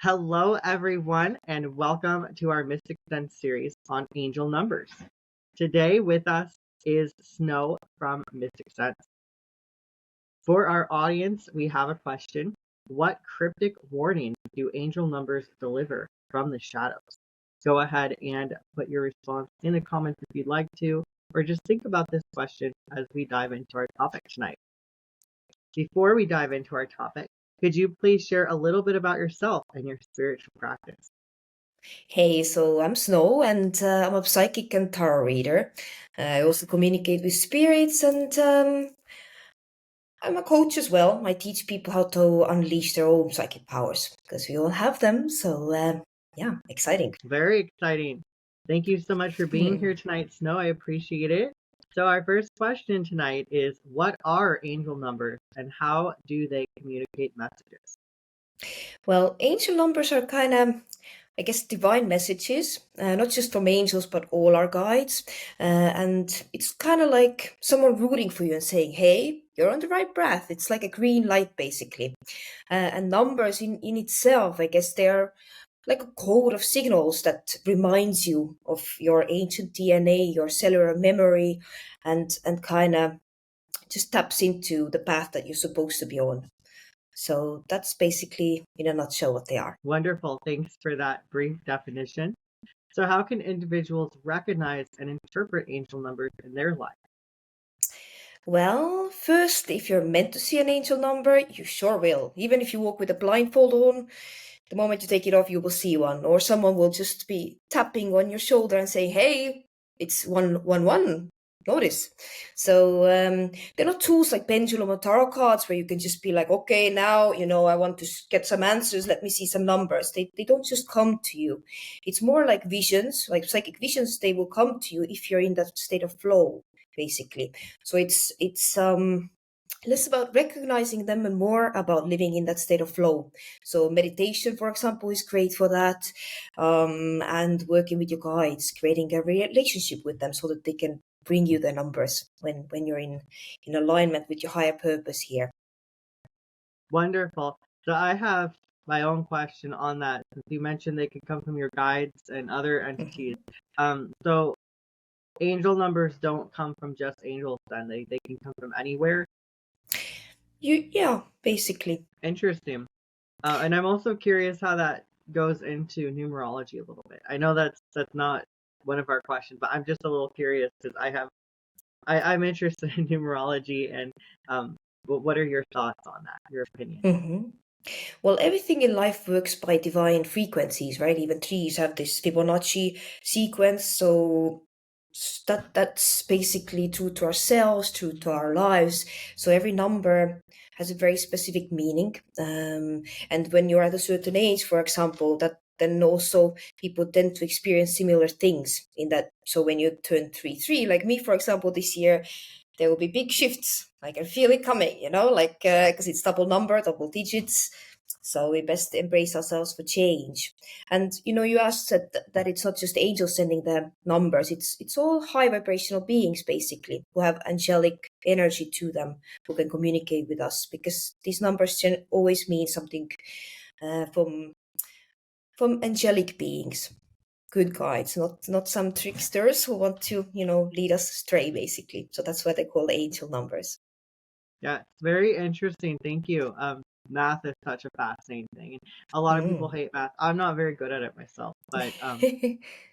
Hello, everyone, and welcome to our Mysticsense series on angel numbers. Today with us is Snow from Mysticsense. For our audience, we have a question. What cryptic warning do angel numbers deliver from the shadows? Go ahead and put your response in the comments if you'd like to, or just think about this question as we dive into our topic tonight. Before we dive into our topic, could you please share a little bit about yourself and your spiritual practice? Hey, so I'm Snow and I'm a psychic and tarot reader. I also communicate with spirits and I'm a coach as well. I teach people how to unleash their own psychic powers because we all have them. So, yeah, exciting. Very exciting. Thank you so much for being here tonight, Snow. I appreciate it. So, our first question tonight is what are angel numbers and how do they communicate messages? Well, angel numbers are kind of, I guess, divine messages, not just from angels, but all our guides. And it's kind of like someone rooting for you and saying, hey, you're on the right path. It's like a green light, basically. And numbers in itself, I guess, they're like a code of signals that reminds you of your ancient DNA, your cellular memory, and kind of just taps into the path that you're supposed to be on. So that's basically, in a nutshell, what they are. Wonderful. Thanks for that brief definition. So, how can individuals recognize and interpret angel numbers in their life? Well, first, if you're meant to see an angel number, you sure will. Even if you walk with a blindfold on, the moment you take it off, you will see one. Or someone will just be tapping on your shoulder and say, hey, it's 111. Notice. So they're not tools like pendulum or tarot cards where you can just be like, okay, now, I want to get some answers. Let me see some numbers. They don't just come to you. It's more like visions, like psychic visions. They will come to you if you're in that state of flow, basically. So it's less about recognizing them and more about living in that state of flow. So meditation, for example, is great for that, and working with your guides, creating a relationship with them so that they can bring you the numbers when you're in alignment with your higher purpose here. Wonderful. So, I have my own question on that. Since you mentioned they could come from your guides and other entities. Mhm. So angel numbers don't come from just angels then. They can come from anywhere. Yeah, basically. Interesting. And I'm also curious how that goes into numerology a little bit. I know that's not one of our questions, but I'm just a little curious because I'm interested in numerology and what are your thoughts on that? Your opinion? hmm Well, everything in life works by divine frequencies, right? Even trees have this Fibonacci sequence. So that's basically true to ourselves, true to our lives. So every number has a very specific meaning. And when you're at a certain age, for example, that then also people tend to experience similar things in that. So when you turn 3, like me, for example, this year, there will be big shifts. I can feel it coming, like because it's double number, double digits. So we best embrace ourselves for change. And you asked that it's not just angels sending the numbers. It's all high vibrational beings basically who have angelic energy to them, who can communicate with us because these numbers always mean something from angelic beings, good guides, not some tricksters who want to lead us astray basically. So that's why they call angel numbers. Yeah, it's very interesting. Thank you. Math is such a fascinating thing, and a lot of people Mm. hate math. I'm not very good at it myself, but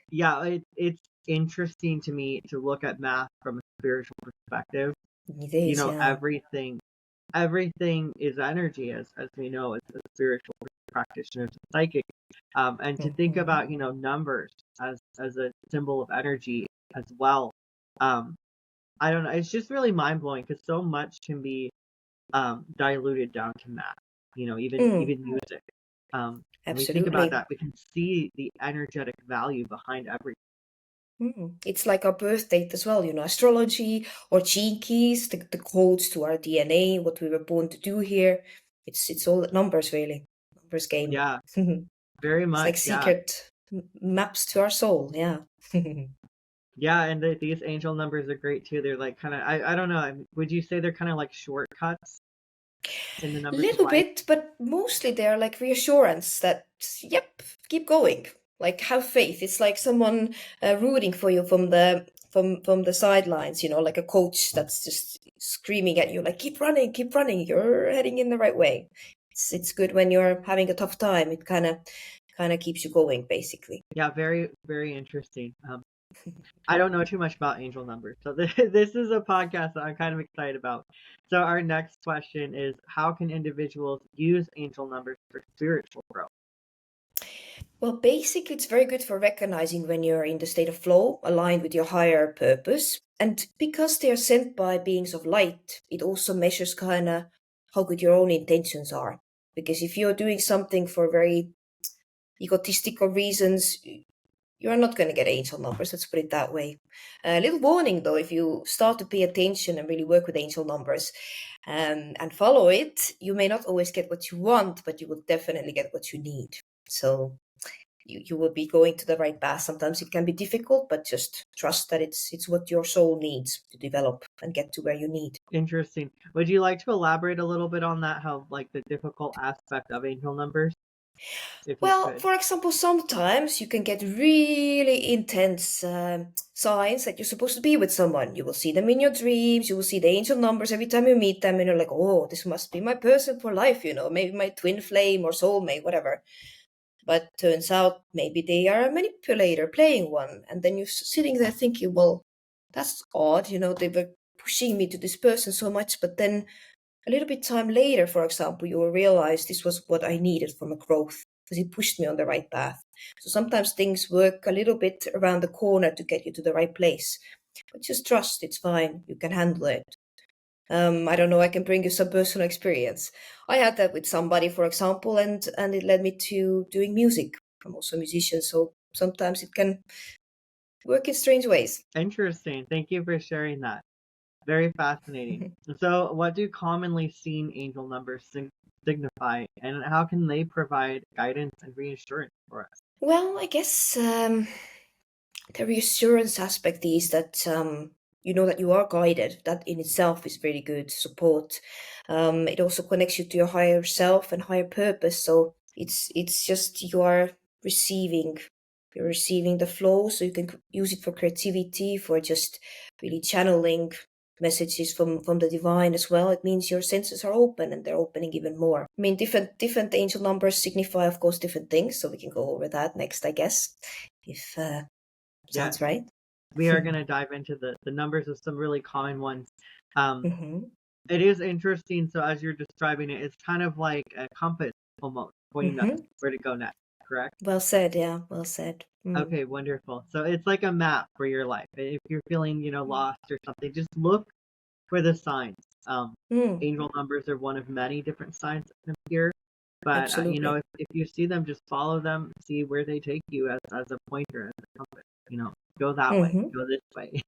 yeah, it's interesting to me to look at math from a spiritual perspective. It is, yeah. Everything is energy, as we know, as spiritual practitioners and psychics. And to think Mhm. about numbers as a symbol of energy as well. Um, I don't know. It's just really mind blowing because so much can be diluted down to math. Mm, Even music. When we think about absolutely. that, we can see the energetic value behind everything. It's like our birth date as well, astrology or gene keys, the codes to our DNA, what we were born to do here. It's all numbers really, numbers game. Yeah, It's very much. like Yeah, secret maps to our soul, yeah. yeah, and these angel numbers are great too. They're like kind of I don't know. Would you say they're kind of like shortcuts? in the numbers' Little life? bit, but mostly they're like reassurance that, yep, keep going. Like have faith. It's like someone rooting for you from the sidelines. Like a coach that's just screaming at you, like keep running, keep running. You're heading in the right way. It's good when you're having a tough time. It kind of keeps you going, basically. Yeah, very, very interesting. I don't know too much about angel numbers, so this is a podcast that I'm kind of excited about. So our next question is, how can individuals use angel numbers for spiritual growth? Well, basically, it's very good for recognizing when you're in the state of flow, aligned with your higher purpose. And because they are sent by beings of light, it also measures kind of how good your own intentions are. Because if you're doing something for very egotistical reasons, you're not going to get angel numbers. Let's put it that way. A little warning though, if you start to pay attention and really work with angel numbers and follow it, you may not always get what you want, but you will definitely get what you need. So you will be going to the right path. Sometimes it can be difficult, but just trust that it's what your soul needs to develop and get to where you need. Interesting. Would you like to elaborate a little bit on that? How, like, the difficult aspect of angel numbers, if you Well, could? for example, sometimes you can get really intense signs that you're supposed to be with someone. You will see them in your dreams. You will see the angel numbers every time you meet them, and you're like, "Oh, this must be my person for life." Maybe my twin flame or soulmate, whatever. But turns out maybe they are a manipulator playing one. And then you're sitting there thinking, well, that's odd. They were pushing me to this person so much. But then a little bit time later, for example, you will realize this was what I needed for my growth because it pushed me on the right path. So sometimes things work a little bit around the corner to get you to the right place. But just trust it's fine. You can handle it. I don't know, I can bring you some personal experience. I had that with somebody, for example, and it led me to doing music. I'm also a musician, so sometimes it can work in strange ways. Interesting. Thank you for sharing that. Very fascinating. So, what do commonly seen angel numbers signify, and how can they provide guidance and reassurance for us? Well, I guess the reassurance aspect is that you know that you are guided. That in itself is really good support. It also connects you to your higher self and higher purpose. So it's just receiving you're receiving the flow, so you can use it for creativity, for just really channeling messages from the divine as well. It means your senses are open and they're opening even more. I mean, different angel numbers signify, of course, different things. So we can go over that next, I guess, if Yes, sounds right. we are going to dive into the numbers of some really common ones. Um, Mm-hmm. it is interesting. So, as you're describing it, it's kind of like a compass almost pointing us Mm-hmm. where to go next, correct? Well said, yeah, well said. Mm. Okay, wonderful. So it's like a map for your life. If you're feeling, lost or something, just look for the signs. Mm. Angel numbers are one of many different signs that can appear, but Absolutely. if you see them, just follow them, see where they take you as a pointer, as a compass. Go that way, Mm-hmm. go this way.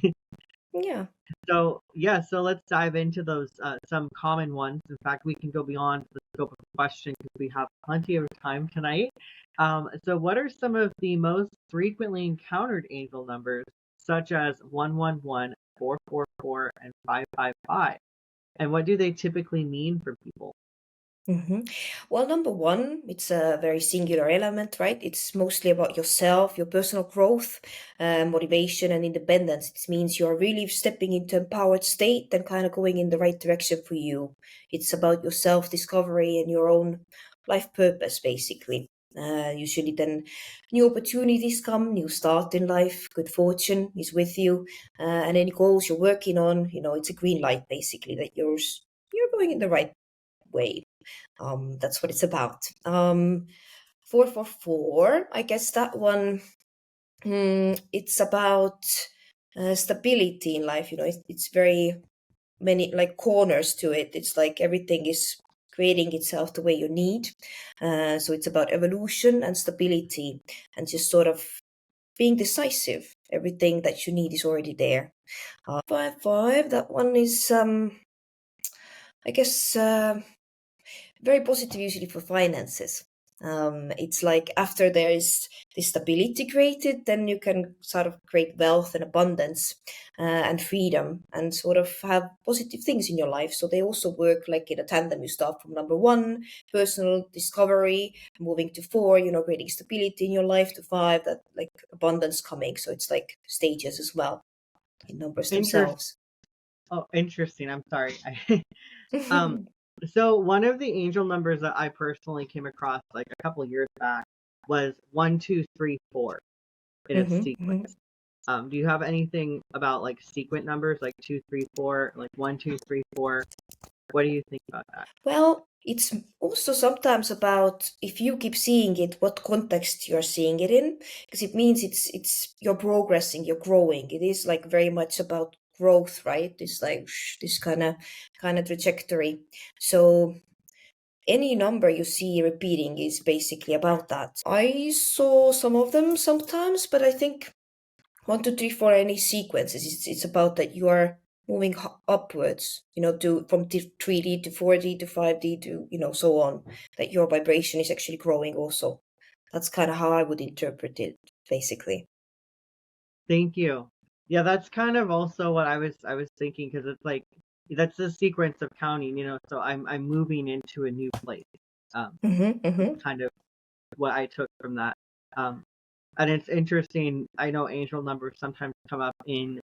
Yeah. So yeah, so let's dive into those some common ones. In fact, we can go beyond the scope of the question because we have plenty of time tonight. So what are some of the most frequently encountered angel numbers, such as 111, 444, and 555? And what do they typically mean for people? Mm-hmm. Well, number one, it's a very singular element, right? It's mostly about yourself, your personal growth, motivation, and independence. It means you're really stepping into empowered state and kind of going in the right direction for you. It's about your self-discovery and your own life purpose, basically. Usually, then new opportunities come, new start in life, good fortune is with you, and any goals you're working on, it's a green light, basically, that you're going in the right way. That's what it's about. 444, I guess that one, it's about stability in life. It's very many like corners to it. It's like everything is creating itself the way you need. So it's about evolution and stability and just sort of being decisive. Everything that you need is already there. 555, that one is, I guess, very positive usually for finances. It's like after there is this stability created, then you can sort of create wealth and abundance and freedom and sort of have positive things in your life. So they also work like in a tandem. You start from number one, personal discovery, moving to four, creating stability in your life, to five, that like abundance coming. So it's like stages as well in numbers Interest. themselves. Oh, interesting. I'm sorry. Um, so one of the angel numbers that I personally came across like a couple of years back was 1, 2, 3, 4 in a sequence. Do you have anything about like sequent numbers like 2, 3, 4, like 1, 2, 3, 4? What do you think about that? Well, it's also sometimes about if you keep seeing it, what context you're seeing it in, because it means it's you're progressing, you're growing. It is like very much about growth, right? It's like this kind of trajectory. So any number you see repeating is basically about that. I saw some of them sometimes, but I think 1, 2, 3, 4, any sequences. It's about that you are moving upwards, to from 3D to 4D to 5D to so on. That your vibration is actually growing also. That's kind of how I would interpret it, basically. Thank you. Yeah, that's kind of also what I was thinking because it's like that's the sequence of counting, so I'm moving into a new place. That's kind of what I took from that. Um, and it's interesting. I know angel numbers sometimes come up in,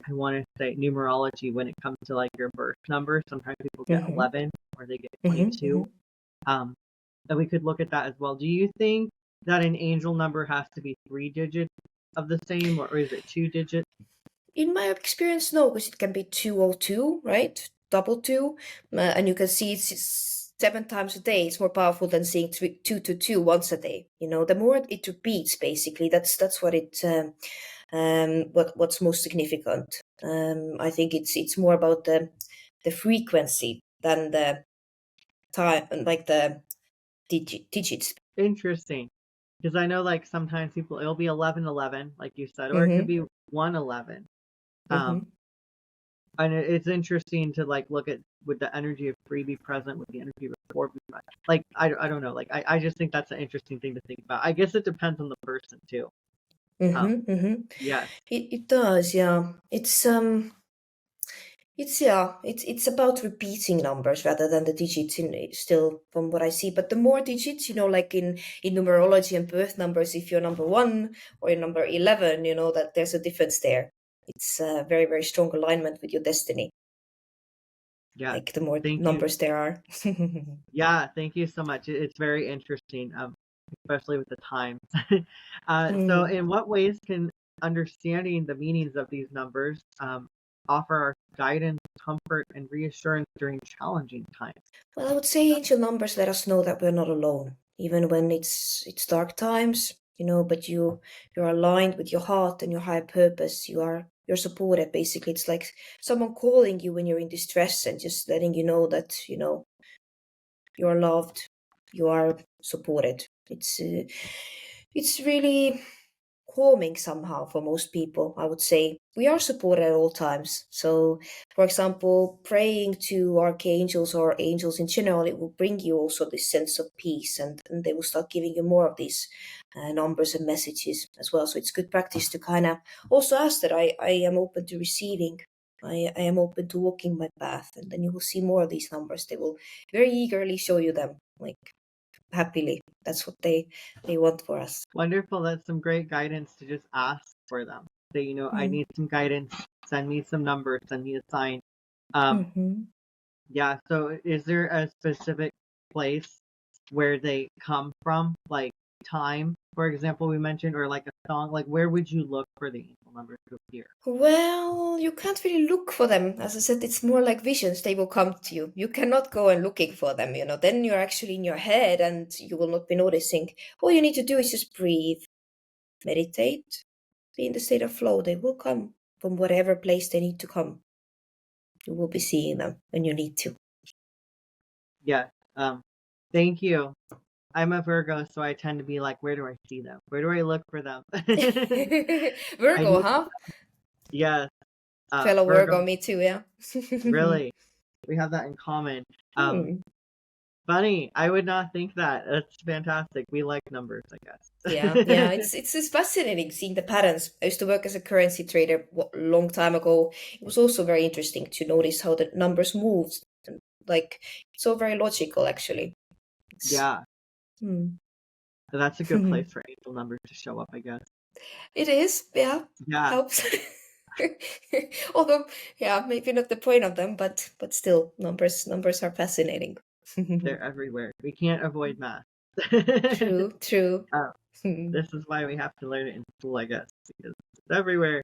I want to say, numerology when it comes to like your birth number. Sometimes people get 11 or they get 22. Um, and we could look at that as well. Do you think that an angel number has to be 3 digits of the same, or is it 2 digits? In my experience, no, because it can be 202, right? Double two, and you can see it's 7 times a day. It's more powerful than seeing 222 once a day. The more it repeats, basically, that's what it what's most significant. I think it's more about the frequency than the time, like the digits. Interesting. Because I know like sometimes people, it'll be 1111, like you said, or it could Mm-hmm. be 111. Mm-hmm. Um, and it's interesting to like look at, would the energy of 3 be present, would the energy of 4 be present? Like I don't know, like I just think that's an interesting thing to think about. I guess it depends on the person too. um Mm-hmm. Mm-hmm. yes. It does, yeah. It's about repeating numbers rather than the digits still from what I see. But the more digits, like in numerology and birth numbers, if you're number one or you're number 11, that there's a difference there. It's a very, very strong alignment with your destiny. Yes, Like the more thank you. numbers there are. Yeah, thank you so much. It's very interesting, especially with the time. So Mm. in what ways can understanding the meanings of these numbers offer our guidance, comfort, and reassurance during challenging times? Well, I would say angel numbers let us know that we're not alone, even when it's dark times, but you're aligned with your heart and your higher purpose. You're supported. Basically, it's like someone calling you when you're in distress and just letting you know that you're loved, you are supported. It's really calming somehow for most people, I would say. We are supported at all times. So, for example, praying to archangels or angels in general, it will bring you also this sense of peace, and they will start giving you more of these numbers and messages as well. So it's good practice to kind of also ask that I am open to receiving. I am open to walking my path, and then you will see more of these numbers. They will very eagerly show you them, like happily. That's what they want for us. Wonderful. That's some great guidance to just ask for them. Say, I Mm. need some guidance. Send me some numbers. Send me a sign. Um, Mm-hmm. yeah. So, is there a specific place where they come from, like time, for example, we mentioned, or like a song? Like, where would you look for the angel numbers to appear? Well, you can't really look for them. As I said, it's more like visions. They will come to you. You cannot go and looking for them, Then you're actually in your head and you will not be noticing. All you need to do is just breathe, meditate, be in the state of flow. They will come from whatever place they need to come. You will be seeing them when you need to. Yes. Thank you. I'm a Virgo, so I tend to be like, where do I see them? Where do I look for them? I Virgo, need, huh? yes. Fellow Virgo, Virgo, me too, yeah. really. We have that in common. Hmm. Funny. I would not think that. That's fantastic. We like numbers, I Yeah, guess. it's fascinating seeing the patterns. I used to work as a currency trader a long time ago. It was also very interesting to notice how the numbers moved. Like it's all very logical, actually. It's Yeah, hmm. that's a good place for angel numbers to show up, I guess. It is, yeah, Yeah, helps. Although, yeah, maybe not the point of them, but still, numbers are fascinating. they're everywhere. We can't avoid math. True, true. uh, this is why we have to learn it in school, I guess, because it's everywhere.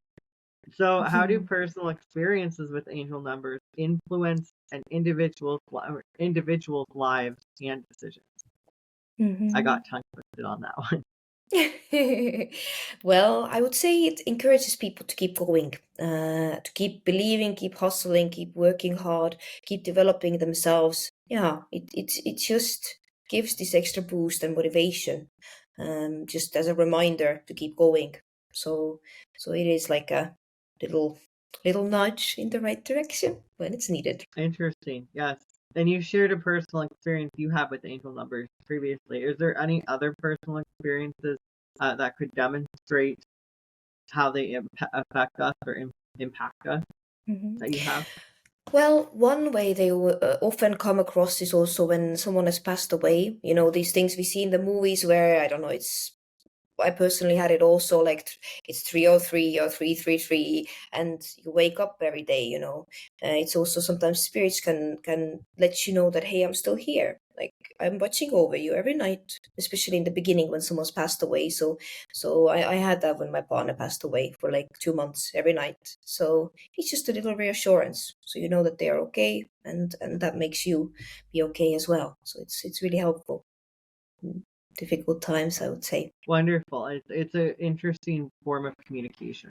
So, how do personal experiences with angel numbers influence an individual's lives and decisions? I got tongue twisted on that one. Well, I would say it encourages people to keep going, to keep believing, keep hustling, keep working hard, keep developing themselves. Yeah, it just gives this extra boost and motivation, just as a reminder to keep going. So, so it is like a little little nudge in the right direction when it's needed. Interesting. Yes. And you shared a personal experience you have with angel numbers previously. Is there any other personal experiences that could demonstrate how they affect us or impact us Mhm. that you have? Well, one way they often come across is also when someone has passed away. You know, these things we see in the movies where, I don't know, I personally had it also like it's 303 or 333 and you wake up every day, you know. It's also sometimes spirits can let you know that, hey, I'm still here. Like I'm watching over you every night, especially in the beginning when someone's passed away. So I had that when my partner passed away for like 2 months every night. So it's just a little reassurance. So you know that they are okay and that makes you be okay as well. So it's really helpful in difficult times, I would say. Wonderful. It's an interesting form of communication.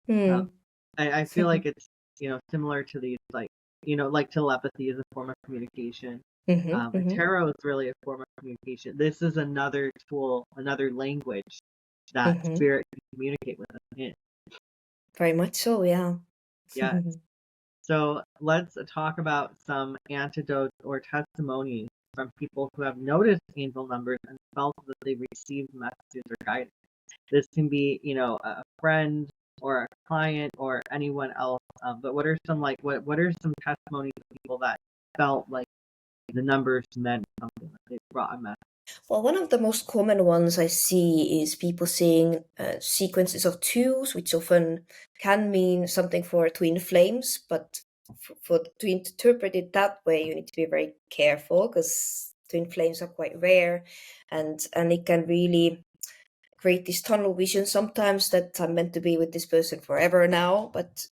Um, Hmm. I feel like it's similar to these like like telepathy is a form of communication. Mm-hmm. Tarot is really a form of communication. This is another tool, another language that Mm-hmm. spirit can communicate with us in. Very much so, yeah. Yes. So let's talk about some antidotes or testimonies from people who have noticed angel numbers and felt that they received messages or guidance. This can be, a friend or a client or anyone else. But what are some like what are some testimonies of people that felt like the numbers meant something, that they brought a message? Well, one of the most common ones I see is people seeing sequences of twos, which often can mean something for twin flames, but to interpret it that way, you need to be very careful because twin flames are quite rare, and it can really create this tunnel vision sometimes that I'm meant to be with this person forever now, but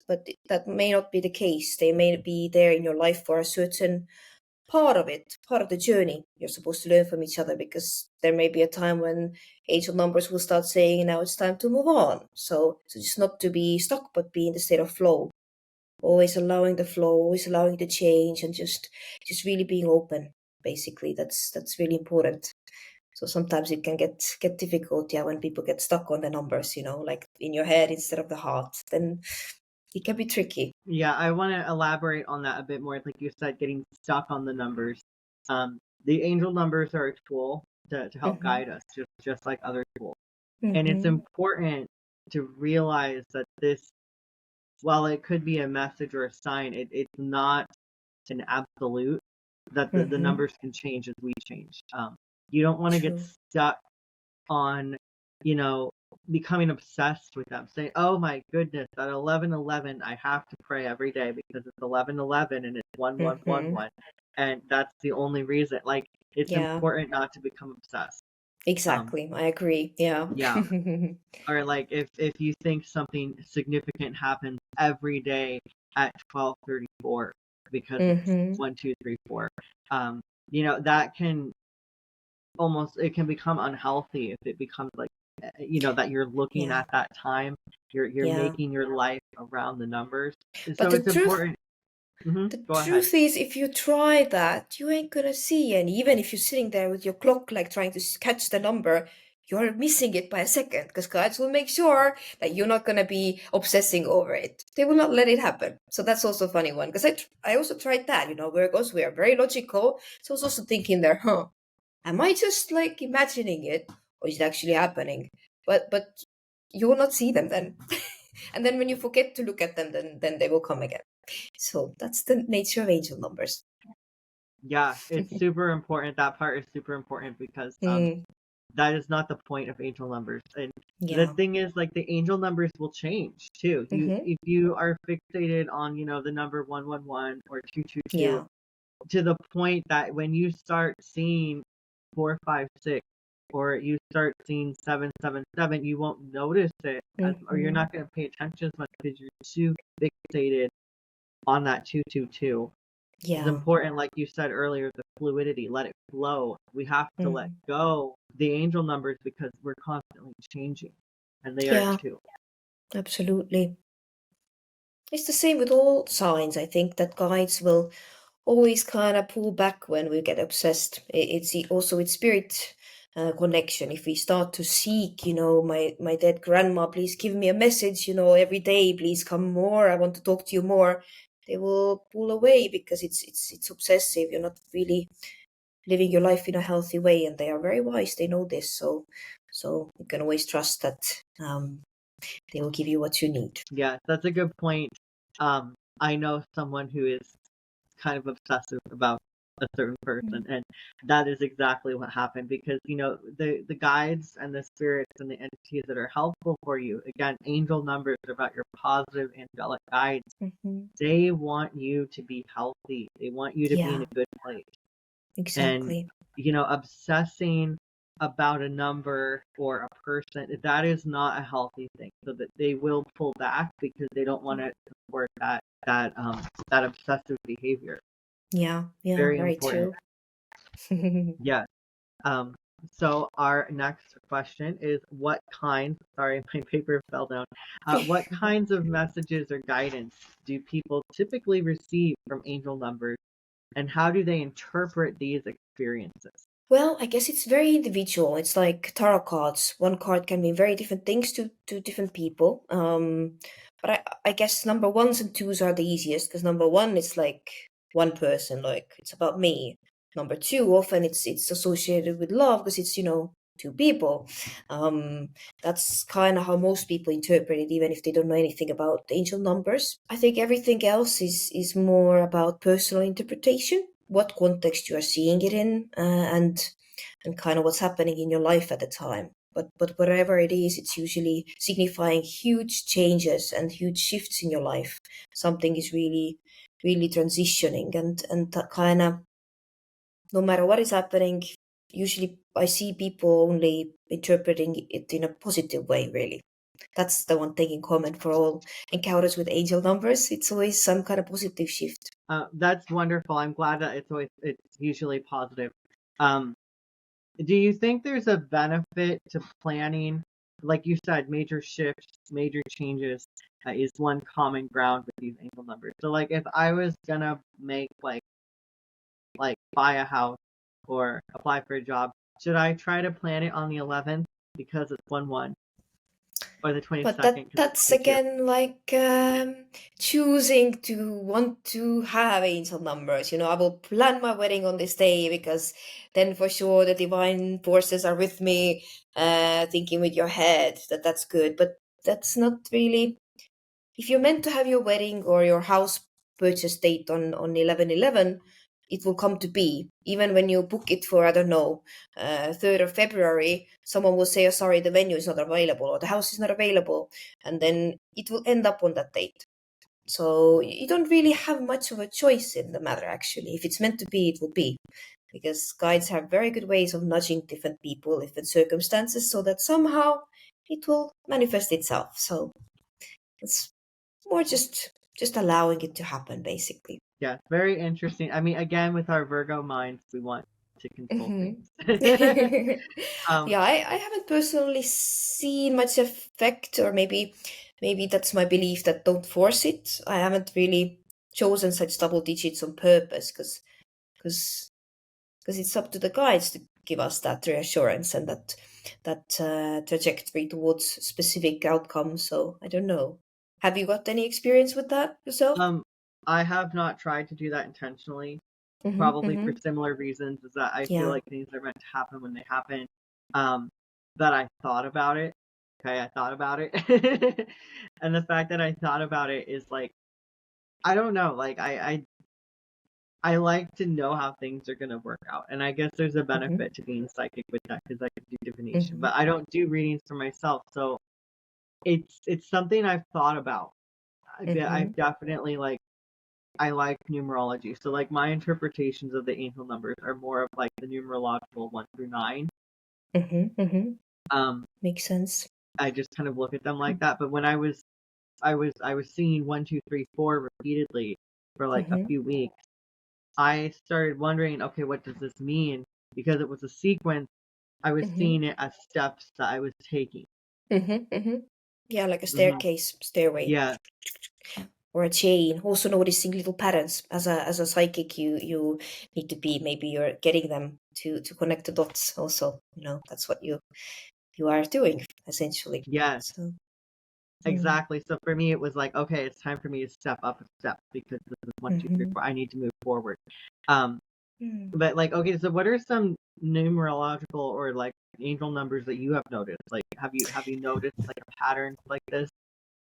that may not be the case. They may be there in your life for a certain part of it, part of the journey. You're supposed to learn from each other because there may be a time when angel numbers will start saying, now it's time to move on. So just not to be stuck, but be in the state of flow. Always allowing the flow, always allowing the change, and just really being open. Basically, that's really important. So sometimes it can get difficult, yeah, when people get stuck on the numbers, like in your head instead of the heart. Then it can be tricky. Yeah, I want to elaborate on that a bit more. Like you said, getting stuck on the numbers. The angel numbers are a tool to help Mm-hmm. guide us, just like other tools. And it's Mm-hmm. important to realize that this, while it could be a message or a sign, it's not an absolute, that the Mm-hmm. numbers can change as we change. You don't want to get True. stuck on, you know, becoming obsessed with them, saying, "Oh my goodness, at 11:11, I have to pray every day because it's 11:11 and it's 1111, Mm-hmm. and that's the only reason." Like, it's Yeah. important not to become obsessed. Um, Exactly. I agree. Yeah. yeah, or like if you think something significant happens every day at 12:34 because it's Mm-hmm. 1, 2, 3, 4, um, that can almost, it can become unhealthy if it becomes like, that you're looking Yeah. at that time, you're Yeah. making your life around the numbers. But So it's important. the Go ahead. truth is, if you try that, you ain't gonna see any. Even if you're sitting there with your clock, like trying to catch the number, you're missing it by a second, because guides will make sure that you're not going to be obsessing over it. They will not let it happen. So that's also a funny one, because I also tried that, Virgos, we are very logical. So I was also thinking there, am I just like imagining it, or is it actually happening? But you will not see them then. And then when you forget to look at them, then they will come again. So that's the nature of angel numbers. Yeah, it's super important. That part is super important because that is not the point of angel numbers. And the Yeah. thing is, like, the angel numbers will change too. If you are fixated on, the number 111 or 222, Yeah. to the point that when you start seeing 456 or you start seeing 777, you won't notice it or you're not going to pay attention as much because you're too fixated on that 222. It's Yeah. important, like you said earlier, the fluidity, let it flow. We have to let go the angel numbers because we're constantly changing, and they are Yeah, too. absolutely. It's the same with all signs. I think that guides will always kind of pull back when we get obsessed. It's also with spirit connection. If we start to seek, my dead grandma, please give me a message, every day, please come more. I want to talk to you more. They will pull away because it's obsessive. You're not really living your life in a healthy way, and they are very wise. They know this, so you can always trust that they will give you what you need. Yeah, that's a good point. I know someone who is kind of obsessive about a certain person, and that is exactly what happened because the guides and the spirits and the entities that are helpful for you, again, angel numbers are about your positive angelic guides. They want you to be healthy. They want you to be in Yeah, a good place. And exactly. obsessing about a number or a person, that is not a healthy thing. So that they will pull back because they don't want to support that obsessive behavior. Yeah, Very very important. true. Yeah. Um, so our next question is sorry, my paper fell down. What kinds of messages or guidance do people typically receive from angel numbers, and how do they interpret these experiences? Well, I guess it's very individual. It's like tarot cards. One card can mean very different things to different people. But I guess number ones and twos are the easiest, because number one is like one person, like it's about me. Number two, often it's associated with love because it's two people. That's kind of how most people interpret it, even if they don't know anything about angel numbers. I think everything else is more about personal interpretation, what context you are seeing it in, and kind of what's happening in your life at the time. But whatever it is, it's usually signifying huge changes and huge shifts in your life. Something is really really transitioning, and that kind of, no matter what is happening, usually I see people only interpreting it in a positive way, really. That's the one thing in common for all encounters with angel numbers. It's always some kind of positive shift. That's wonderful. I'm glad that it's usually positive. Do you think there's a benefit to planning? Like you said, major shifts, major changes is one common ground with these angel numbers. So, like, if I was gonna make like buy a house or apply for a job, should I try to plan it on the 11th because it's 1/1, or the But 22nd because it's that's 22? again like choosing to want to have angel numbers. I will plan my wedding on this day because then for sure the divine forces are with me, thinking with your head that's good. But that's not really, if you're meant to have your wedding or your house purchase date on 11/11, it will come to be. Even when you book it for, I don't know, 3rd of February, someone will say, oh, sorry, the venue is not available or the house is not available. And then it will end up on that date. So you don't really have much of a choice in the matter, actually. If it's meant to be, it will be. Because guides have very good ways of nudging different people, different circumstances, so that somehow it will manifest itself. So it's more just allowing it to happen, basically. Yeah, very interesting. I mean, again, with our Virgo minds, we want to control Hmm. things. um, Yeah, I haven't personally seen much effect, or maybe that's my belief that don't force it. I haven't really chosen such double digits on purpose because it's up to the guides to give us that reassurance and that that trajectory towards specific outcomes. So I don't know. Have you got any experience with that yourself? I have not tried to do that intentionally, Mm-hmm, probably for mm-hmm. similar reasons, is that I feel Yeah. like things are meant to happen when they happen. That I thought about it. Okay, I thought about it. And the fact that I thought about it is like, I don't know, like I like to know how things are gonna work out. And I guess there's a Mm-hmm, benefit to being psychic with that because I can do divination. mm-hmm, But I don't do readings for myself, so it's something I've thought about. mm-hmm, I've definitely like I like numerology. So like my interpretations of the angel numbers are more of like the numerological 1 through 9. mm-hmm, mm-hmm. Um, Makes sense. I just kind of look at them like that. But when I was seeing 1, 2, 3, 4 repeatedly for like a Mm-hmm, few weeks, I started wondering, okay, what does this mean? Because it was a sequence, I was mm-hmm, seeing it as steps that I was taking. mm-hmm, mm-hmm. Yeah, like a Hmm. staircase, stairway, Yeah, or a chain. Also noticing little patterns. As a psychic, you need to be, maybe you're getting them to connect the dots. Also, that's what you are doing essentially. yes, So. Mm, exactly. So for me, it was like, okay, it's time for me to step up a step because this is one, two, three, mm-hmm, four. I need to move forward. Um, mm. but like, okay, so what are some numerological or like angel numbers that you have noticed? Like, have you noticed like a pattern like this?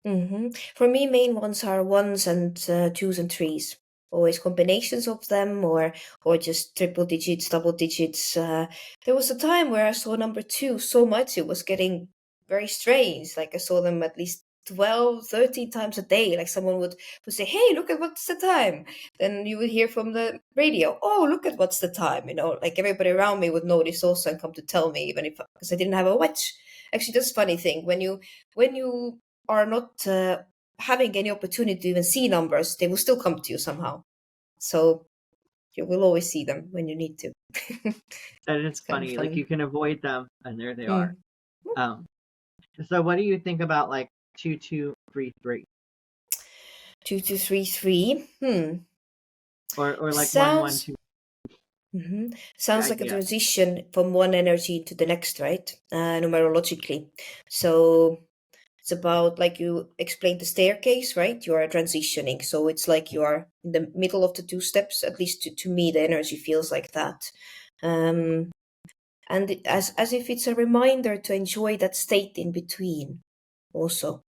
Mm-hmm. For me, main ones are ones and twos and threes. Always combinations of them, or just triple digits, double digits. There was a time where I saw number two so much it was getting very strange. Like I saw them at least 12, 13 times a day. Like someone would say, "Hey, look at what's the time." Then you would hear from the radio, "Oh, look at what's the time." Like everybody around me would notice also and come to tell me, even if because I didn't have a watch. Actually, that's a funny thing when you are not having any opportunity to even see numbers, they will still come to you somehow. So you will always see them when you need to. That is It's kind of funny. Like funny. you can avoid them, and there they are. Mm. Um, so what do you think about like 2, 2, 3, 3, 2233. or like 1, 1, Sounds 2? The sounds like a idea. transition from one energy into the next, right? Numerologically. So it's about, like you explained, the staircase, right? You are transitioning. So it's like you are in the middle of the two steps. At least to me, the energy feels like that. Um, and as if it's a reminder to enjoy that state in between also,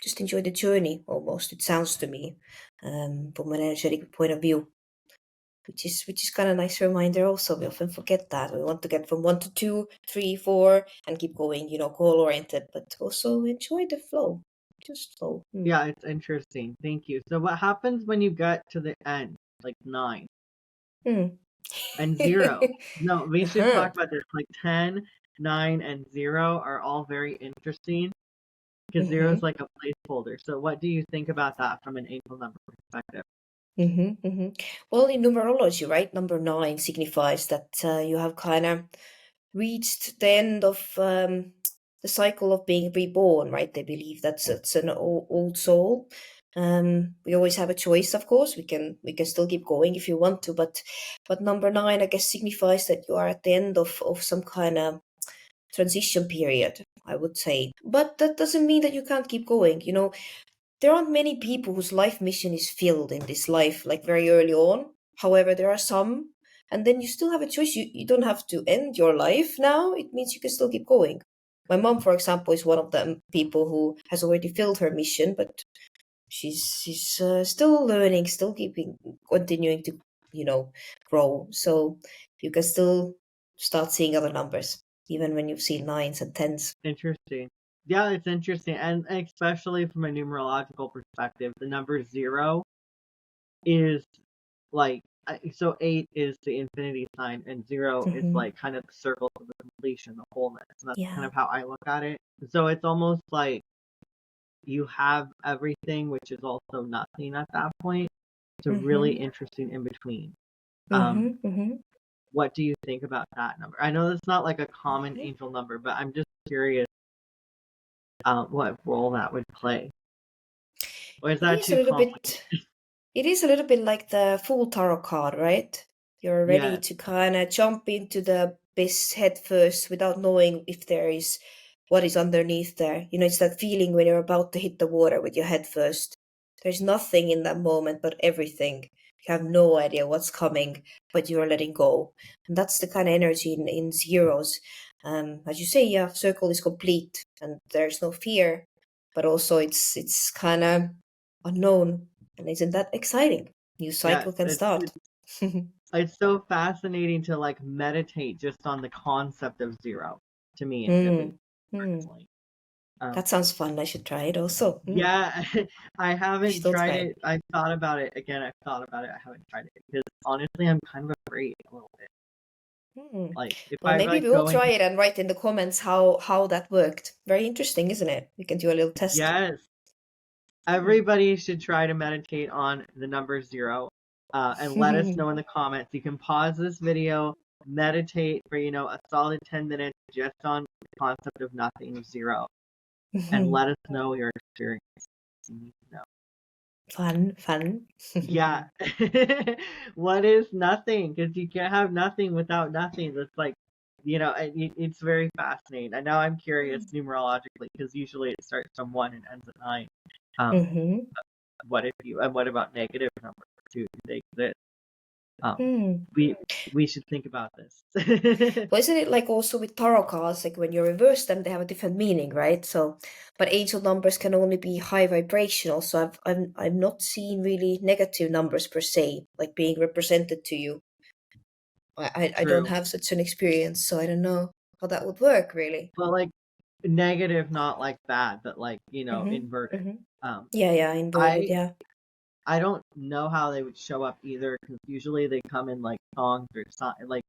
just enjoy the journey almost, it sounds to me, from an energetic point of view, which is kind of nice reminder. Also, we often forget that we want to get from 1 to 2, 3, 4 and keep going, goal oriented, but also enjoy the flow, just flow. Yeah, it's interesting. Thank you. So what happens when you get to the end, like 9 Hmm. and 0? No, we should Uh-huh. talk about this. Like 10, 9, and 0 are all very interesting because 0 is Mm-hmm. like a placeholder. So what do you think about that from an angel number perspective? Mm-hmm. Mm-hmm. Well, in numerology, right, number 9 signifies that you have kind of reached the end of the cycle of being reborn, right? They believe that's an old soul. We always have a choice, of course. We can still keep going if you want to, but number 9, I guess, signifies that you are at the end of some kind of transition period, I would say. But that doesn't mean that you can't keep going. There aren't many people whose life mission is filled in this life, like very early on. However, there are some, and then you still have a choice. You don't have to end your life now. It means you can still keep going. My mom, for example, is one of the people who has already filled her mission, but she's still learning, still continuing to grow. So you can still start seeing other numbers, even when you've seen nines and tens. Interesting. Yeah, it's interesting. And especially from a numerological perspective, the number 0 is like, so 8 is the infinity sign, and 0 is Hmm. like kind of the circle of the completion, the wholeness. And that's kind Yeah. of how I look at it. So it's almost like you have everything, which is also nothing at that point. It's a really Hmm. interesting in between. Um, Hmm. Hmm. what do you think about that number? I know that's not like a common angel number, but I'm just curious what role that would play. Or is It that is a too little complicated? bit. It is a little bit like the full tarot card, right? You're ready Yes, to kind of jump into the abyss head first without knowing if there is what is underneath there. It's that feeling when you're about to hit the water with your head first. There's nothing in that moment but everything. You have no idea what's coming, but you're letting go. And that's the kind of energy in zeros. As you say, yeah, circle is complete and there's no fear, but also it's kind of unknown. And isn't that exciting? New cycle Yes, can start. it's so fascinating to like meditate just on the concept of zero, to me, at least Mm, mm. personally. That sounds fun. I should try it also. Yeah, I You haven't should all tried try it. it. I've thought about it again. I've thought about it. I haven't tried it because honestly, I'm kind of afraid a little bit. Mm. Like if Well, I maybe like we all go try into it and write in the comments how that worked. Very interesting, isn't it? We can do a little test. yes, Mm. everybody should try to meditate on the number zero, and let us know in the comments. You can pause this video, meditate for a solid 10 minutes just on the concept of nothing, zero, and let us know your experience. You need to know. Fun, fun. Yeah. What is nothing? Because you can't have nothing without nothing. That's like, it's very fascinating. I know I'm curious numerologically because usually it starts from 1 and ends at 9. Um, Mm-hmm. what about negative numbers? Do they exist? Um, Mm. we we should think about this. Well, isn't it like also with tarot cards, like when you reverse them, they have a different meaning, right? So, but angel numbers can only be high vibrational. So I've not seen really negative numbers per se, like being represented to you. I don't True. have such an experience, so I don't know how that would work really. But like negative, not like bad, but like, Mm-hmm. inverted. Mm-hmm. Um, Yeah, inverted, I yeah. I don't know how they would show up either because usually they come in like songs or something like,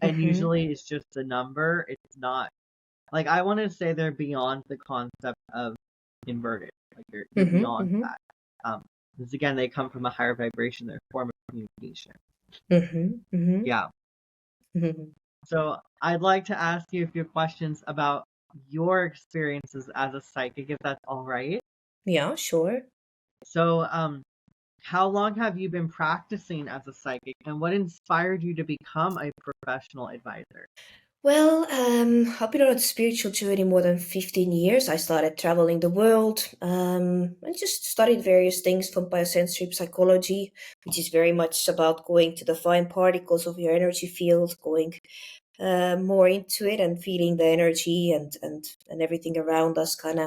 and Mm-hmm. usually it's just a number. It's not like I want to say they're beyond the concept of inverted. Like they're Mm-hmm. beyond Mm-hmm. that. Because again, they come from a higher vibration. They're a form of communication. Mm-hmm. Mm-hmm. Yeah. Mm-hmm. So I'd like to ask you a few questions about your experiences as a psychic, if that's all right. Yeah, sure. So, how long have you been practicing as a psychic, and what inspired you to become a professional advisor? Well, I've been on a spiritual journey more than 15 years. I started traveling the world and just studied various things from biosensory psychology, which is very much about going to the fine particles of your energy field, going more into it and feeling the energy and everything around us, kind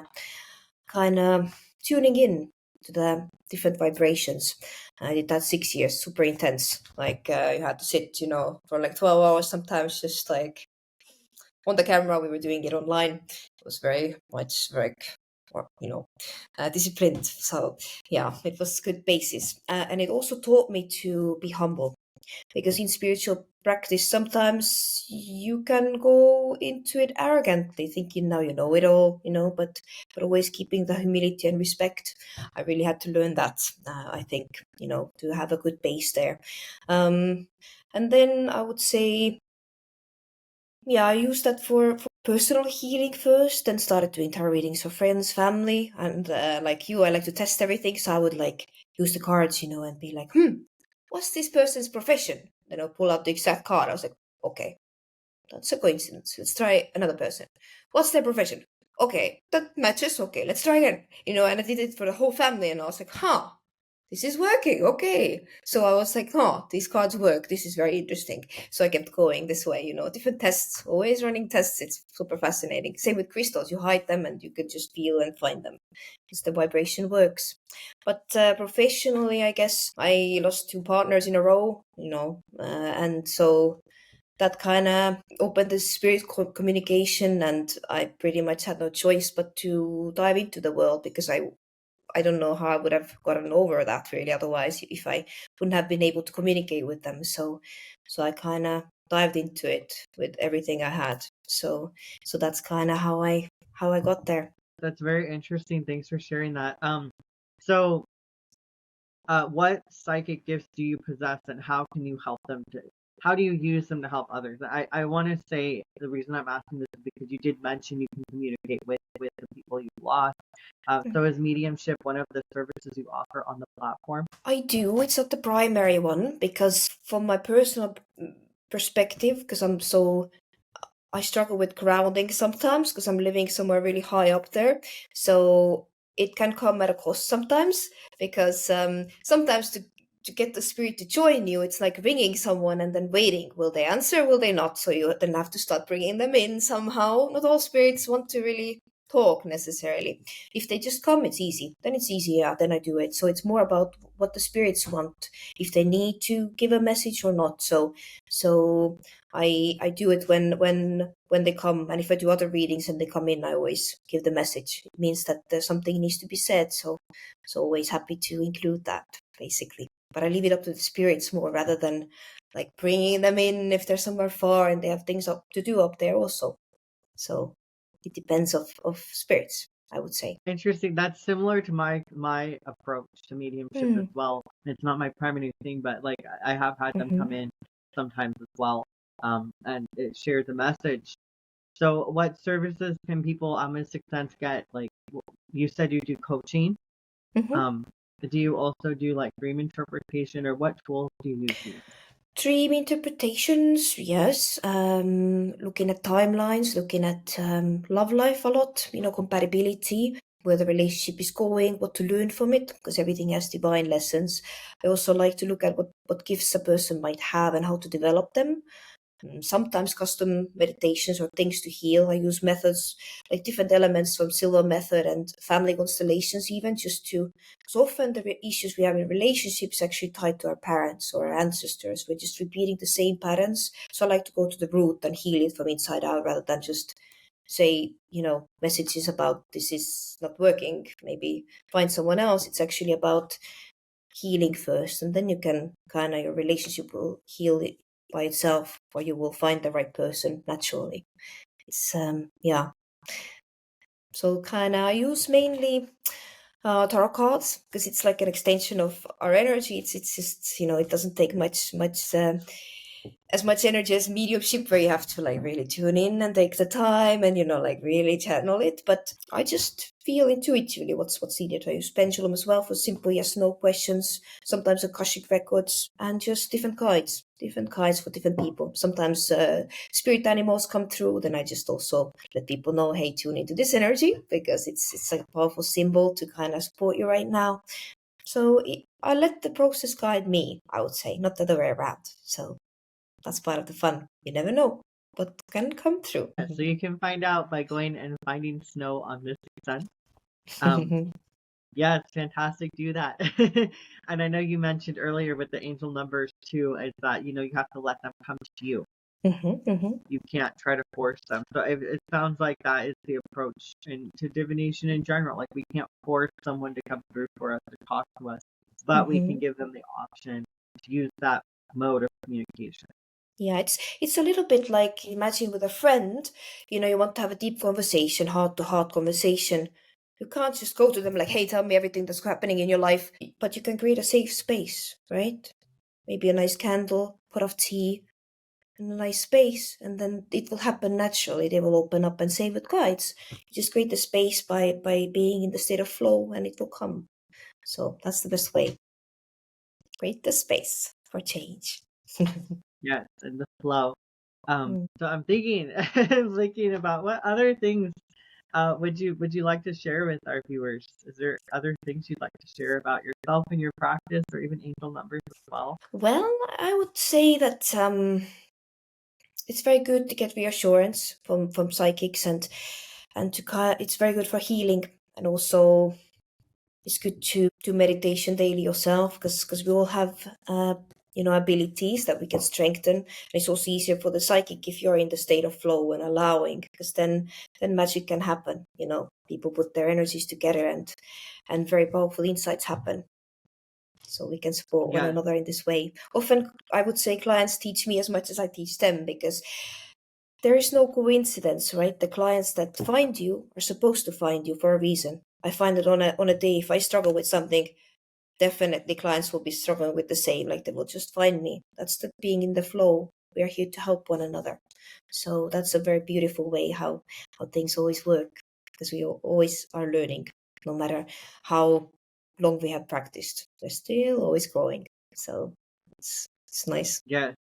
of tuning in to the different vibrations. I did that 6 years, super intense. Like you had to sit, for like 12 hours sometimes, just like on the camera. We were doing it online. It was very much like, disciplined. So yeah, it was good basis, and it also taught me to be humble, because in spiritual practice sometimes you can go into it arrogantly thinking now you know it all, but always keeping the humility and respect. I really had to learn that. I think, to have a good base there. And then I would say, yeah, I used that for personal healing first, then started doing tarot readings for friends, family, and like you, I like to test everything. So I would like use the cards, and be like, what's this person's profession? Then I'll pull out the exact card. I was like, okay, that's a coincidence. Let's try another person. What's their profession? Okay, that matches. Okay, let's try again. And I did it for the whole family, and I was like, huh, this is working. Okay. So I was like, huh, these cards work. This is very interesting. So I kept going this way, different tests, always running tests. It's super fascinating. Same with crystals. You hide them and you can just feel and find them because the vibration works. But professionally, I guess I lost 2 partners in a row, and so that kind of opened the spirit communication, and I pretty much had no choice but to dive into the world, because I don't know how I would have gotten over that really otherwise, if I wouldn't have been able to communicate with them. So I kind of dived into it with everything I had. So that's kind of how I got there. That's very interesting. Thanks for sharing that. So, what psychic gifts do you possess, and how can you help them to? How do you use them to help others? I want to say the reason I'm asking this is because you did mention you can communicate with the people you lost. So is mediumship one of the services you offer on the platform? I do. It's not the primary one, because from my personal perspective, because I'm so I struggle with grounding sometimes because I'm living somewhere really high up there. So it can come at a cost sometimes because sometimes to get the spirit to join you, it's like ringing someone and then waiting. Will they answer? Will they not? So you then have to start bringing them in somehow. Not all spirits want to really talk necessarily. If they just come, it's easy. Then it's easy. Yeah, then I do it. So it's more about what the spirits want, if they need to give a message or not. So I do it when they come, and if I do other readings and they come in, I always give the message. It means that there's something needs to be said. So always happy to include that basically. But I leave it up to the spirits more rather than like bringing them in if they're somewhere far and they have things up to do up there also. So it depends of spirits, I would say. Interesting. That's similar to my approach to mediumship as Mm. well. It's not my primary thing, but like I have had them come Mm-hmm. in sometimes as well, and it shares a message. So, what services can people on Mystic Sense get? Like you said, you do coaching. Mm-hmm. Um, do you also do like dream interpretation, or what tools do you use? Dream interpretations, yes. Looking at timelines, looking at love life a lot, compatibility, where the relationship is going, what to learn from it, because everything has divine lessons. I also like to look at what gifts a person might have and how to develop them. Sometimes custom meditations or things to heal. I use methods like different elements from Silver Method and family constellations, even just to, because often the issues we have in relationships actually tied to our parents or our ancestors. We're just repeating the same patterns. So I like to go to the root and heal it from inside out rather than just say, messages about this is not working. Maybe find someone else. It's actually about healing first, and then you can kind of your relationship will heal it by itself, or you will find the right person naturally. It's yeah. So kind of I use mainly tarot cards because it's like an extension of our energy. It's just it doesn't take much as much energy as mediumship where you have to like really tune in and take the time and like really channel it. But I just feel intuitively what's needed. I use pendulum as well for simple yes no questions, sometimes Akashic records, and just different guides for different people. Sometimes spirit animals come through, then I just also let people know, hey, tune into this energy because it's like a powerful symbol to kind of support you right now. So I let the process guide me, I would say, not the other way around. So that's part of the fun. You never know what can come through. So you can find out by going and finding Snow on Mystic Sense. Um, yeah, it's fantastic. Do that. And I know you mentioned earlier with the angel numbers too, is that you have to let them come to you. You can't try to force them. So it sounds like that is the approach to divination in general. Like we can't force someone to come through for us to talk to us, but we can give them the option to use that mode of communication. Yeah, it's a little bit like imagine with a friend, you want to have a deep conversation, heart to heart conversation. You can't just go to them like, hey, tell me everything that's happening in your life. But you can create a safe space, right? Maybe a nice candle, pot of tea, and a nice space, and then it will happen naturally. They will open up and say with guides. You just create the space by being in the state of flow and it will come. So that's the best way. Create the space for change. Yes, and the flow. Mm. So I'm thinking about what other things would you like to share with our viewers? Is there other things you'd like to share about yourself and your practice, or even angel numbers as well? Well, I would say that it's very good to get reassurance from psychics and it's very good for healing, and also it's good to do meditation daily yourself because we all have abilities that we can strengthen, and it's also easier for the psychic if you're in the state of flow and allowing, because then magic can happen. People put their energies together and very powerful insights happen. So we can support one Yes, another in this way. Often I would say clients teach me as much as I teach them, because there is no coincidence, right? The clients that find you are supposed to find you for a reason. I find that on a day, if I struggle with something, definitely clients will be struggling with the same. Like they will just find me. That's the being in the flow. We are here to help one another. So that's a very beautiful way how things always work, because we always are learning, no matter how long we have practiced. We're still always growing. So it's nice. yes.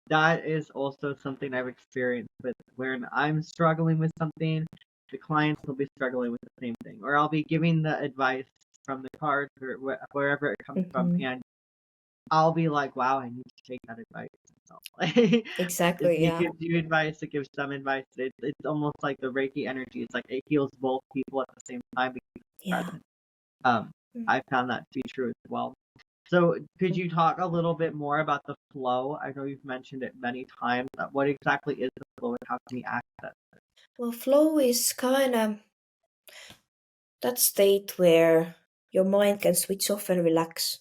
that is also something I've experienced with when I'm struggling with something, the clients will be struggling with the same thing, or I'll be giving the advice from the cards or wherever it comes from, Hmm. and I'll be like, wow, I need to take that advice. So, like, if Exactly, he yeah. gives you advice, it gives some advice. It's almost like the Reiki energy. It's like it heals both people at the same time because it's Yeah. present. Um, I found that to be true as well. So, could you talk a little bit more about the flow? I know you've mentioned it many times. What exactly is the flow and how can we access it? Well, flow is kind of that state where your mind can switch off and relax,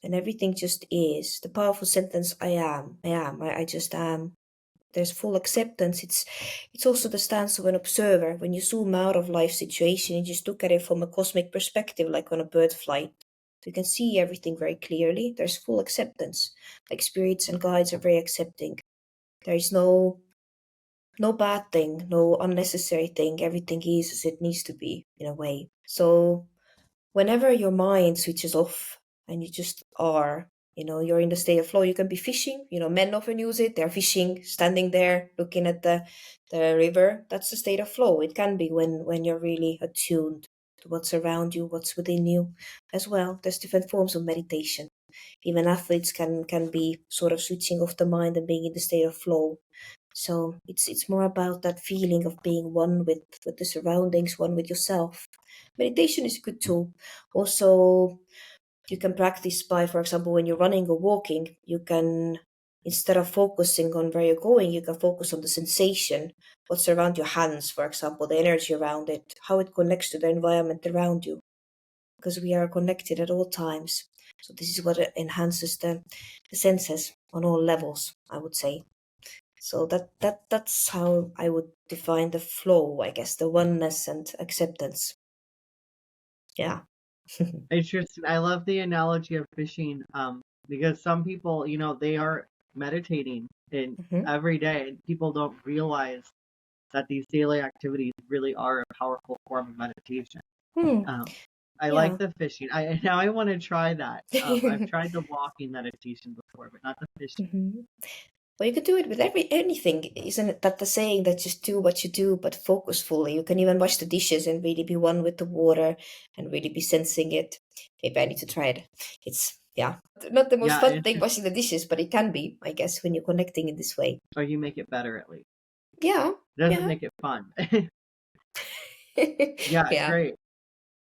and everything just is. The powerful sentence, I just am. There's full acceptance. It's also the stance of an observer. When you zoom out of life situation, you just look at it from a cosmic perspective, like on a bird flight. You can see everything very clearly. There's full acceptance. Like spirits and guides are very accepting. There is no bad thing, no unnecessary thing. Everything is as it needs to be in a way. So whenever your mind switches off and you just are, you're in the state of flow. You can be fishing. Men often use it. They're fishing, standing there, looking at the river. That's the state of flow. It can be when you're really attuned to what's around you, what's within you as well. There's different forms of meditation. Even athletes can be sort of switching off the mind and being in the state of flow. So it's more about that feeling of being one with the surroundings, one with yourself. Meditation is a good tool. Also, you can practice by, for example, when you're running or walking, you can, instead of focusing on where you're going, you can focus on the sensation, what's around your hands, for example, the energy around it, how it connects to the environment around you, because we are connected at all times. So this is what enhances the senses on all levels, I would say. So that's how I would define the flow, I guess, the oneness and acceptance. Yeah. Interesting. I love the analogy of fishing, because some people, they are meditating in Hmm. every day, and people don't realize that these daily activities really are a powerful form of meditation. Hmm. Um, I like Yeah. the fishing. I now I want to try that. I've tried the walking meditation before, but not the fishing. Hmm. Well, you could do it with anything, isn't it? That the saying that just do what you do, but focus fully. You can even wash the dishes and really be one with the water and really be sensing it. Maybe I need to try it. It's not the most Yeah, fun it's thing just, washing the dishes, but it can be, I guess, when you're connecting in this way. or you make it better at least. Yeah, It doesn't yeah, make it fun. Yeah, yeah. great.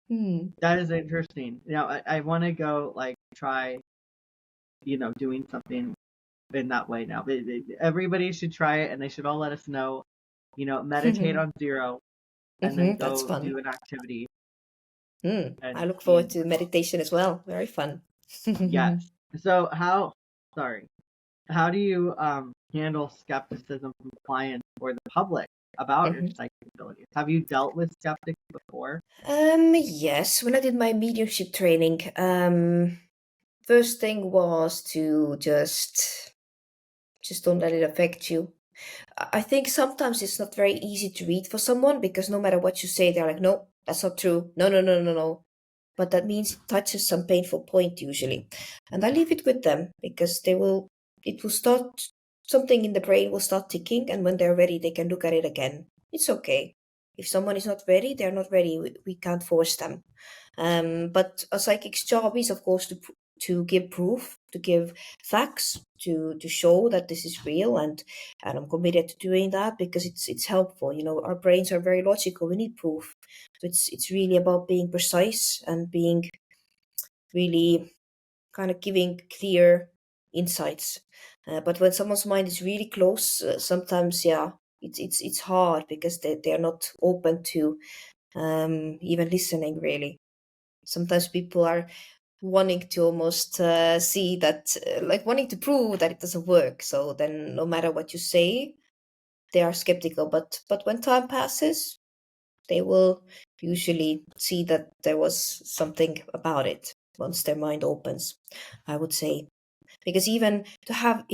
Hmm. That is interesting. I want to go like try, doing something in that way now. Everybody should try it, and they should all let us know. Meditate on zero, and then That's go fun. do an activity I and look see forward the to results. meditation as well. Very fun. Yes. So sorry, how do you handle skepticism from clients or the public about your Mhm. psychic abilities? Have you dealt with skeptics before? Yes, when I did my mediumship training, first thing was to just don't let it affect you. I think sometimes it's not very easy to read for someone because no matter what you say, they're like, no, that's not true. No, no, no, no, no. But that means it touches some painful point usually. And I leave it with them because it will start, something in the brain will start ticking. And when they're ready, they can look at it again. It's okay. If someone is not ready, they're not ready. We can't force them. But a psychic's job is, of course, to give proof, to give facts, to show that this is real, and I'm committed to doing that because it's helpful. Our brains are very logical. We need proof. So it's really about being precise and being really kind of giving clear insights. But when someone's mind is really close, sometimes it's hard because they're not open to even listening really. Sometimes people are wanting to almost see that, like wanting to prove that it doesn't work. So then, no matter what you say, they are skeptical. But when time passes, they will usually see that there was something about it once their mind opens. I would say, because even to have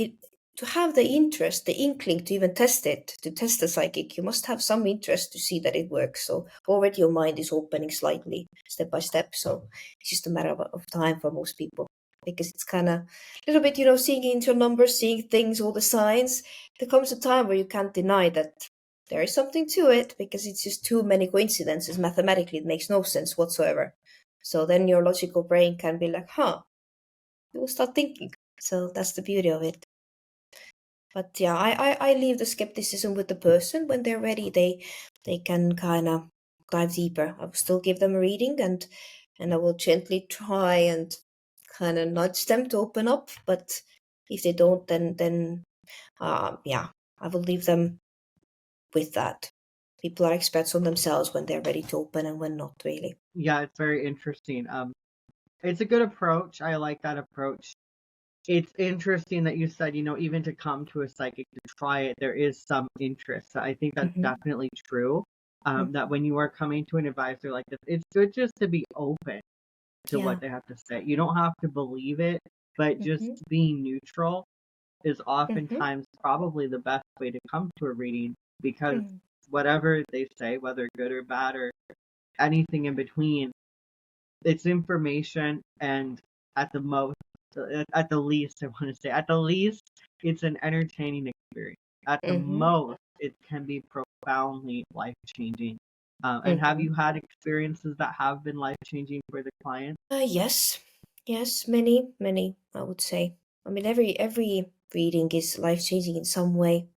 the interest, the inkling to even test it, to test the psychic, you must have some interest to see that it works. So already your mind is opening slightly, step by step. So it's just a matter of time for most people. because it's kind of a little bit, seeing into your numbers, seeing things, all the signs. There comes a time where you can't deny that there is something to it, because it's just too many coincidences. Mathematically, it makes no sense whatsoever. So then your logical brain can be like, you will start thinking. So that's the beauty of it. But yeah, I leave the skepticism with the person. When they're ready, they can kind of dive deeper. I will still give them a reading, and I will gently try and kind of nudge them to open up. But if they don't, then yeah, I will leave them with that. People are experts on themselves when they're ready to open and when not, really. Yeah, it's very interesting. It's a good approach. I like that approach. It's interesting that you said, even to come to a psychic to try it, there is some interest. So I think that's Mm-hmm. definitely true. That when you are coming to an advisor like this, it's good just to be open to Yeah. what they have to say. You don't have to believe it, but just Mm-hmm. being neutral is Mm-hmm. oftentimes probably the best way to come to a reading, because whatever they say, whether good or bad or anything in between, it's information, and at the most, at the least, I want to say, at the least, it's an entertaining experience. At the Mm-hmm. most, it can be profoundly life changing. And have Mm-hmm. you had experiences that have been life changing for the client? Yes, yes, many, I would say. I mean, every reading is life changing in some way,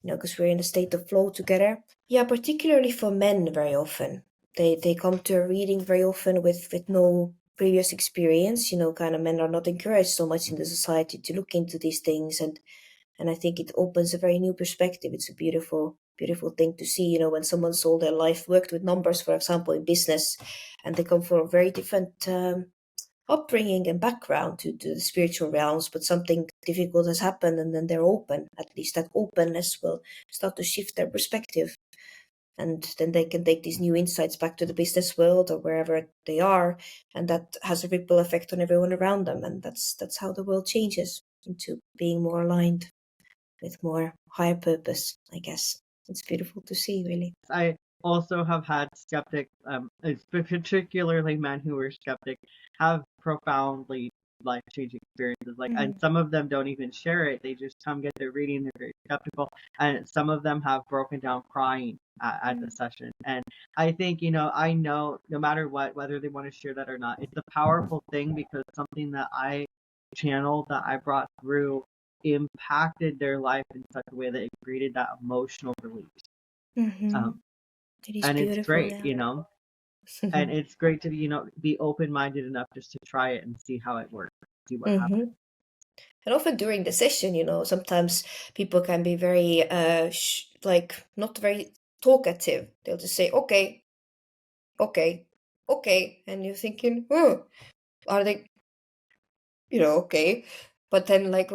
because we're in a state of flow together. Yeah, particularly for men, very often they come to a reading very often with no previous experience. Kind of men are not encouraged so much in the society to look into these things, and I think it opens a very new perspective. It's a beautiful, beautiful thing to see, when someone's all their life worked with numbers, for example, in business, and they come from a very different upbringing and background to the spiritual realms, but something difficult has happened, and then they're open. At least that openness will start to shift their perspective. And then they can take these new insights back to the business world or wherever they are, and that has a ripple effect on everyone around them. And that's how the world changes into being more aligned with more higher purpose, I guess. It's beautiful to see, really. I also have had skeptics, particularly men who were skeptic, have profoundly life changing experiences. Like, and Mm. some of them don't even share it. They just come get their reading. They're very skeptical, and some of them have broken down crying at the session. And I think, I know no matter what, whether they want to share that or not, it's a powerful thing, because something that I channeled, that I brought through, impacted their life in such a way that it created that emotional release. Mm-hmm. Um, It is and it's beautiful, great, yeah. and it's great to be open minded enough just to try it and see how it works, see what happens. Mm-hmm. And often during the session, sometimes people can be very, like, not very talkative. They'll just say, okay, okay, okay. And you're thinking, are they, okay. But then, like,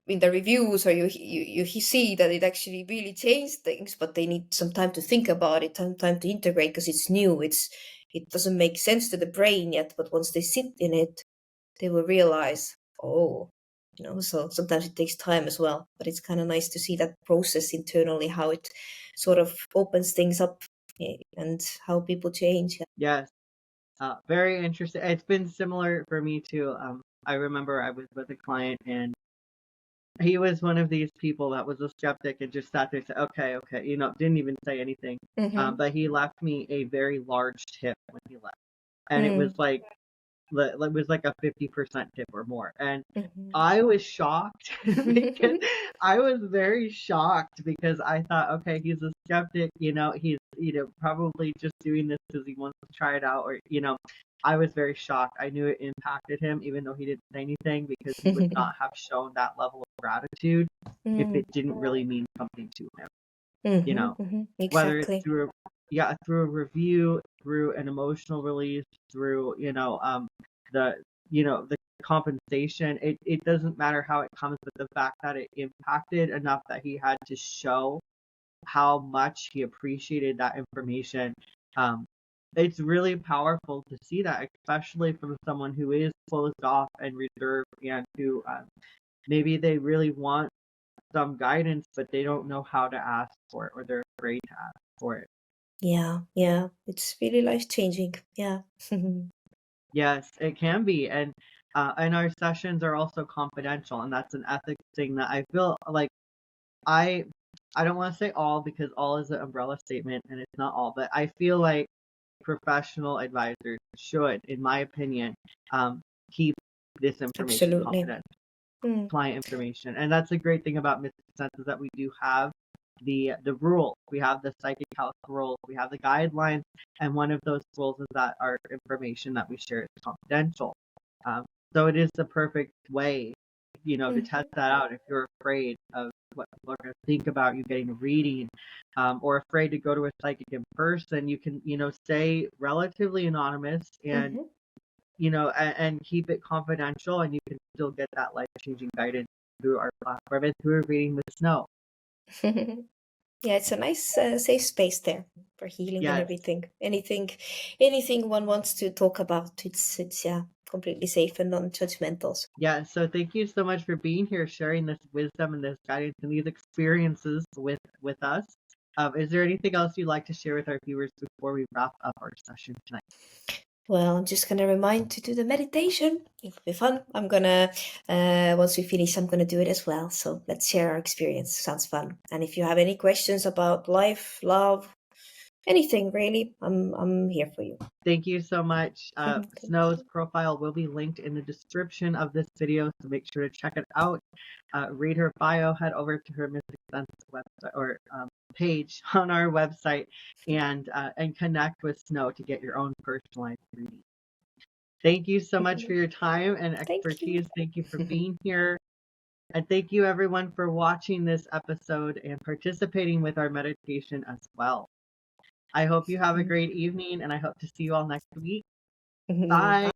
in the reviews, or you see that it actually really changed things, but they need some time to think about it, time to integrate, because it's new. It doesn't make sense to the brain yet, but once they sit in it, they will realize, oh, so sometimes it takes time as well, but it's kind of nice to see that process internally, how it sort of opens things up, and how people change. Yes, very interesting. It's been similar for me too. I remember I was with a client, and he was one of these people that was a skeptic and just sat there and said, okay, okay, didn't even say anything. Mm-hmm. But he left me a very large tip when he left, and it was Mm. like it was like a 50% tip or more. And Mm-hmm. I was shocked, because I was very shocked, because I thought, okay, he's a skeptic, he's, probably just doing this because he wants to try it out, or, I was very shocked. I knew it impacted him, even though he didn't say anything, because he would not have shown that level of gratitude if it Mm. didn't really mean something to him, you Mm-hmm. know, Mm-hmm. whether it's Exactly. through a review, through an emotional release, through, the, the compensation. It doesn't matter how it comes, but the fact that it impacted enough that he had to show how much he appreciated that information. Um, it's really powerful to see that, especially from someone who is closed off and reserved, and who, maybe they really want some guidance, but they don't know how to ask for it, or they're afraid to ask for it. Yeah, yeah. It's really life changing. Yeah. Yes, it can be. And And our sessions are also confidential, and that's an ethics thing that I feel like I I don't want to say all because all is an umbrella statement and it's not all, but I feel like professional advisors should, in my opinion, keep this information Absolutely. confidential, Mm. client information. And that's a great thing about Mystic Sense is that we do have the rules. We have the psychic health rules, we have the guidelines, and one of those rules is that our information that we share is confidential. Um, so it is the perfect way, to Mm-hmm. test that out if you're afraid of what people are going to think about you getting a reading, or afraid to go to a psychic in person. You can, stay relatively anonymous and, Mm-hmm. and keep it confidential, and you can still get that life-changing guidance through our platform and through a reading with Snow. Yeah, it's a nice safe space there for healing and Yes. everything. Anything one wants to talk about, it's yeah, completely safe and non-judgmental. Yeah, so thank you so much for being here, sharing this wisdom and this guidance and these experiences with us. Is there anything else you'd like to share with our viewers before we wrap up our session tonight? Well, I'm just gonna remind to do the meditation. It'll be fun. I'm gonna once we finish, I'm gonna do it as well. So let's share our experience. Sounds fun. And if you have any questions about life, love, anything really, I'm here for you. Thank you so much. Thank Snow's you. profile will be linked in the description of this video, so make sure to check it out. Read her bio, head over to her Mystic Sense website or page on our website, and connect with Snow to get your own personalized reading. Thank you so much for your time and Thank you. expertise. Thank you for being here. And thank you everyone for watching this episode and participating with our meditation as well. I hope you have a great evening and I hope to see you all next week. Bye.